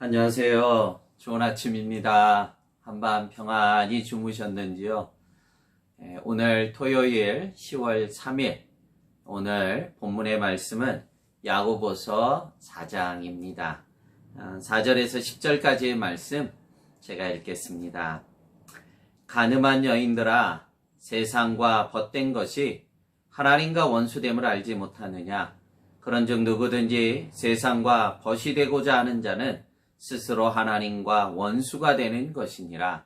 안녕하세요. 좋은 아침입니다. 한밤 평안히 주무셨는지요? 오늘 토요일 10월 3일 오늘 본문의 말씀은 야고보서 4장입니다. 4절에서 10절까지의 말씀 제가 읽겠습니다. 간음한 여인들아, 세상과 벗된 것이 하나님과 원수됨을 알지 못하느냐? 그런즉 누구든지 세상과 벗이 되고자 하는 자는 스스로 하나님과 원수가 되는 것이니라.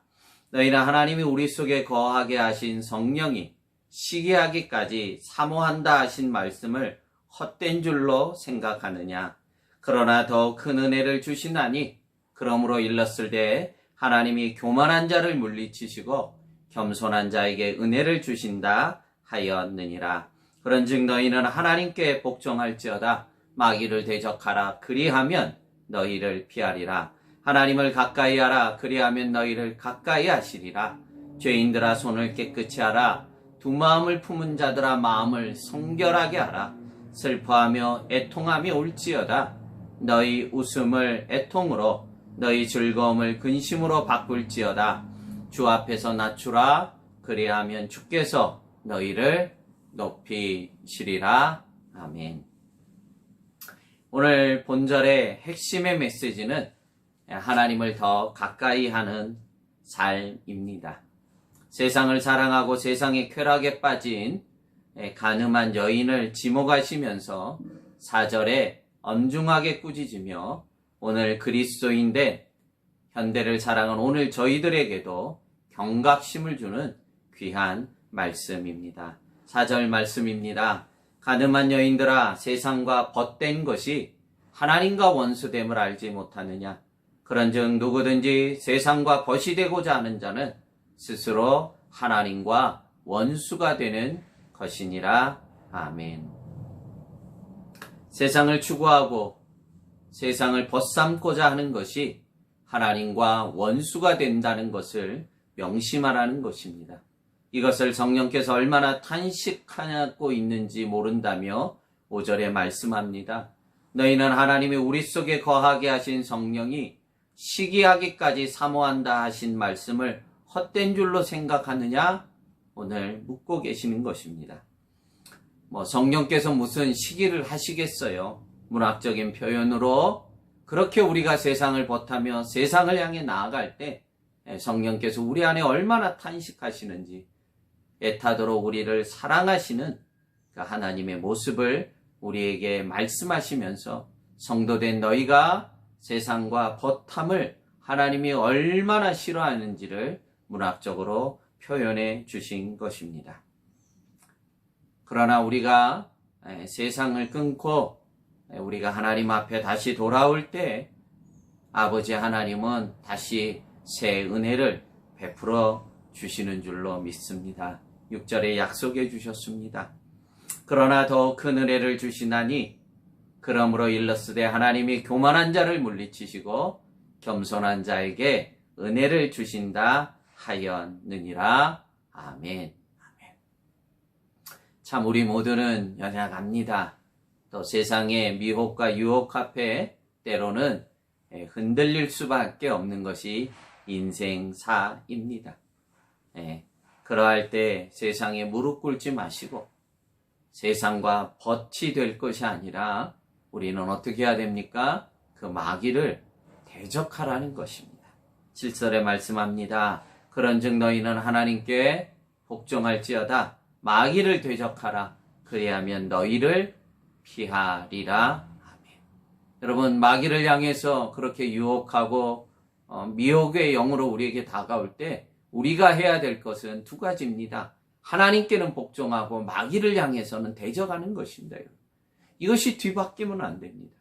너희는 하나님이 우리 속에 거하게 하신 성령이 시기하기까지 사모한다 하신 말씀을 헛된 줄로 생각하느냐? 그러나 더 큰 은혜를 주시나니 그러므로 일렀을 때 하나님이 교만한 자를 물리치시고 겸손한 자에게 은혜를 주신다 하였느니라. 그런즉 너희는 하나님께 복종할지어다. 마귀를 대적하라. 그리하면 너희를 피하리라. 하나님을 가까이 하라. 그리하면 너희를 가까이 하시리라. 죄인들아, 손을 깨끗이 하라. 두 마음을 품은 자들아, 마음을 성결하게 하라. 슬퍼하며 애통함이 올지어다. 너희 웃음을 애통으로, 너희 즐거움을 근심으로 바꿀지어다. 주 앞에서 낮추라. 그리하면 주께서 너희를 높이시리라. 아멘. 오늘 본절의 핵심의 메시지는 하나님을 더 가까이 하는 삶입니다. 세상을 사랑하고 세상의 쾌락에 빠진 간음한 여인을 지목하시면서 4절에 엄중하게 꾸짖으며 오늘 그리스도인된 현대를 사랑하는 오늘 저희들에게도 경각심을 주는 귀한 말씀입니다. 4절 말씀입니다. 간음한 여인들아, 세상과 벗된 것이 하나님과 원수됨을 알지 못하느냐? 그런즉 누구든지 세상과 벗이 되고자 하는 자는 스스로 하나님과 원수가 되는 것이니라. 아멘. 세상을 추구하고 세상을 벗삼고자 하는 것이 하나님과 원수가 된다는 것을 명심하라는 것입니다. 이것을 성령께서 얼마나 탄식하고 있는지 모른다며 5절에 말씀합니다. 너희는 하나님이 우리 속에 거하게 하신 성령이 시기하기까지 사모한다 하신 말씀을 헛된 줄로 생각하느냐? 오늘 묻고 계시는 것입니다. 성령께서 무슨 시기를 하시겠어요? 문학적인 표현으로 그렇게 우리가 세상을 벗하며 세상을 향해 나아갈 때 성령께서 우리 안에 얼마나 탄식하시는지, 애타도록 우리를 사랑하시는 그 하나님의 모습을 우리에게 말씀하시면서 성도된 너희가 세상과 벗함을 하나님이 얼마나 싫어하는지를 문학적으로 표현해 주신 것입니다. 그러나 우리가 세상을 끊고 우리가 하나님 앞에 다시 돌아올 때 아버지 하나님은 다시 새 은혜를 베풀어 주시는 줄로 믿습니다. 6절에 약속해 주셨습니다. 그러나 더 큰 은혜를 주시나니 그러므로 일렀으되 하나님이 교만한 자를 물리치시고 겸손한 자에게 은혜를 주신다 하였느니라. 아멘. 아멘. 참 우리 모두는 연약합니다. 또 세상의 미혹과 유혹 앞에 때로는 흔들릴 수밖에 없는 것이 인생사입니다. 그러할 때 세상에 무릎 꿇지 마시고 세상과 벗이 될 것이 아니라 우리는 어떻게 해야 됩니까? 그 마귀를 대적하라는 것입니다. 7절에 말씀합니다. 그런즉 너희는 하나님께 복종할지어다. 마귀를 대적하라. 그리하면 너희를 피하리라. 아멘. 여러분, 마귀를 향해서 그렇게 유혹하고 미혹의 영으로 우리에게 다가올 때 우리가 해야 될 것은 두 가지입니다. 하나님께는 복종하고 마귀를 향해서는 대적하는 것입니다. 이것이 뒤바뀌면 안 됩니다.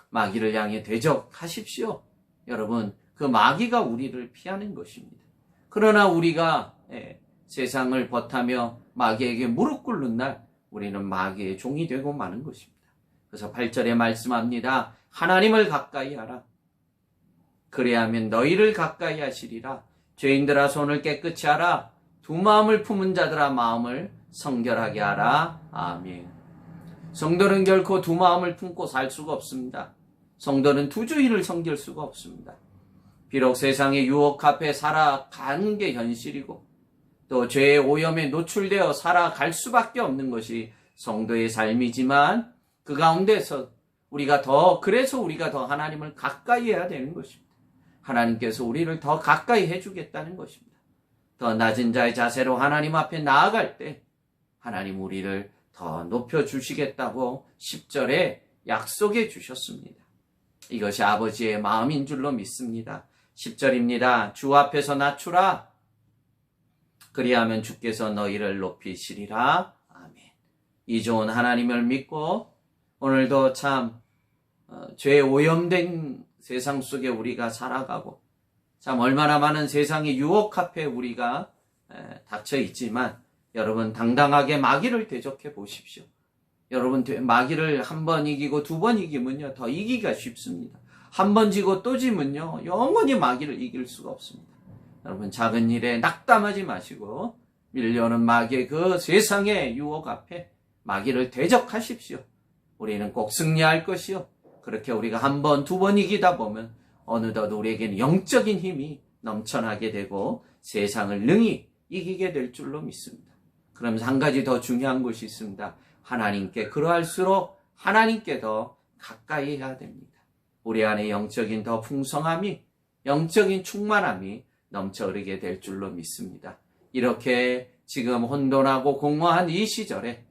마귀를 향해 대적하십시오. 여러분, 그 마귀가 우리를 피하는 것입니다. 그러나 우리가 세상을 벗하며 마귀에게 무릎 꿇는 날 우리는 마귀의 종이 되고 마는 것입니다. 그래서 8절에 말씀합니다. 하나님을 가까이 하라. 그래야면 너희를 가까이 하시리라. 죄인들아, 손을 깨끗이 하라. 두 마음을 품은 자들아, 마음을 성결하게 하라. 아멘. 성도는 결코 두 마음을 품고 살 수가 없습니다. 성도는 두 주인을 섬길 수가 없습니다. 비록 세상의 유혹 앞에 살아가는 게 현실이고 또 죄의 오염에 노출되어 살아갈 수밖에 없는 것이 성도의 삶이지만 그 가운데서 그래서 우리가 더 하나님을 가까이 해야 되는 것입니다. 하나님께서 우리를 더 가까이 해주겠다는 것입니다. 더 낮은 자의 자세로 하나님 앞에 나아갈 때 하나님 우리를 더 높여주시겠다고 10절에 약속해 주셨습니다. 이것이 아버지의 마음인 줄로 믿습니다. 10절입니다. 주 앞에서 낮추라. 그리하면 주께서 너희를 높이시리라. 아멘. 이 좋은 하나님을 믿고 오늘도 참 죄에 오염된 세상 속에 우리가 살아가고 참 얼마나 많은 세상의 유혹 앞에 우리가 닥쳐 있지만 여러분 당당하게 마귀를 대적해 보십시오. 여러분 마귀를 한 번 이기고 두 번 이기면요 더 이기기가 쉽습니다. 한 번 지고 또 지면요 영원히 마귀를 이길 수가 없습니다. 여러분 작은 일에 낙담하지 마시고 밀려오는 마귀의 그 세상의 유혹 앞에 마귀를 대적하십시오. 우리는 꼭 승리할 것이요. 그렇게 우리가 한 번, 두 번 이기다 보면 어느덧 우리에게는 영적인 힘이 넘쳐나게 되고 세상을 능히 이기게 될 줄로 믿습니다. 그러면서 한 가지 더 중요한 것이 있습니다. 하나님께 그러할수록 하나님께 더 가까이 해야 됩니다. 우리 안에 영적인 더 풍성함이 영적인 충만함이 넘쳐 흐르게 될 줄로 믿습니다. 이렇게 지금 혼돈하고 공허한 이 시절에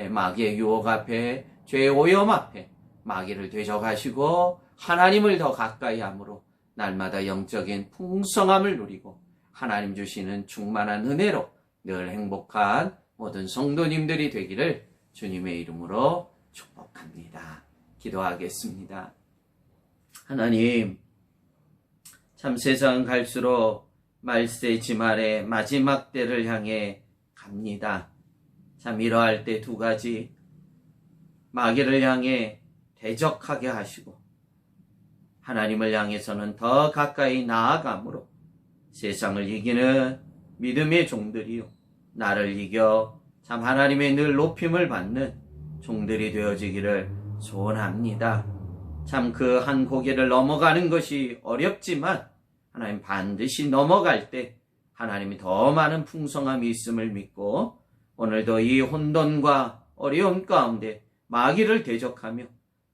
마귀의 유혹 앞에 죄의 오염 앞에 마귀를 대적하시고 하나님을 더 가까이 함으로 날마다 영적인 풍성함을 누리고 하나님 주시는 충만한 은혜로 늘 행복한 모든 성도님들이 되기를 주님의 이름으로 축복합니다. 기도하겠습니다. 하나님, 참 세상 갈수록 말세 지말의 마지막 때를 향해 갑니다. 참 이러할 때 두 가지, 마귀를 향해 대적하게 하시고 하나님을 향해서는 더 가까이 나아감으로 세상을 이기는 믿음의 종들이요 나를 이겨 참 하나님의 늘 높임을 받는 종들이 되어지기를 소원합니다. 참 그 한 고개를 넘어가는 것이 어렵지만 하나님 반드시 넘어갈 때 하나님이 더 많은 풍성함이 있음을 믿고 오늘도 이 혼돈과 어려움 가운데 마귀를 대적하며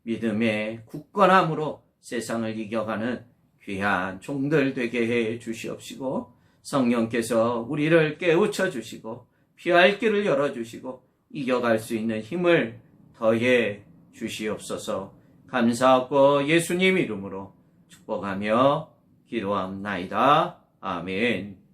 믿음의 굳건함으로 세상을 이겨가는 귀한 종들 되게 해 주시옵시고 성령께서 우리를 깨우쳐 주시고 피할 길을 열어주시고 이겨갈 수 있는 힘을 더해 주시옵소서. 감사하고 예수님 이름으로 축복하며 기도합나이다. 아멘.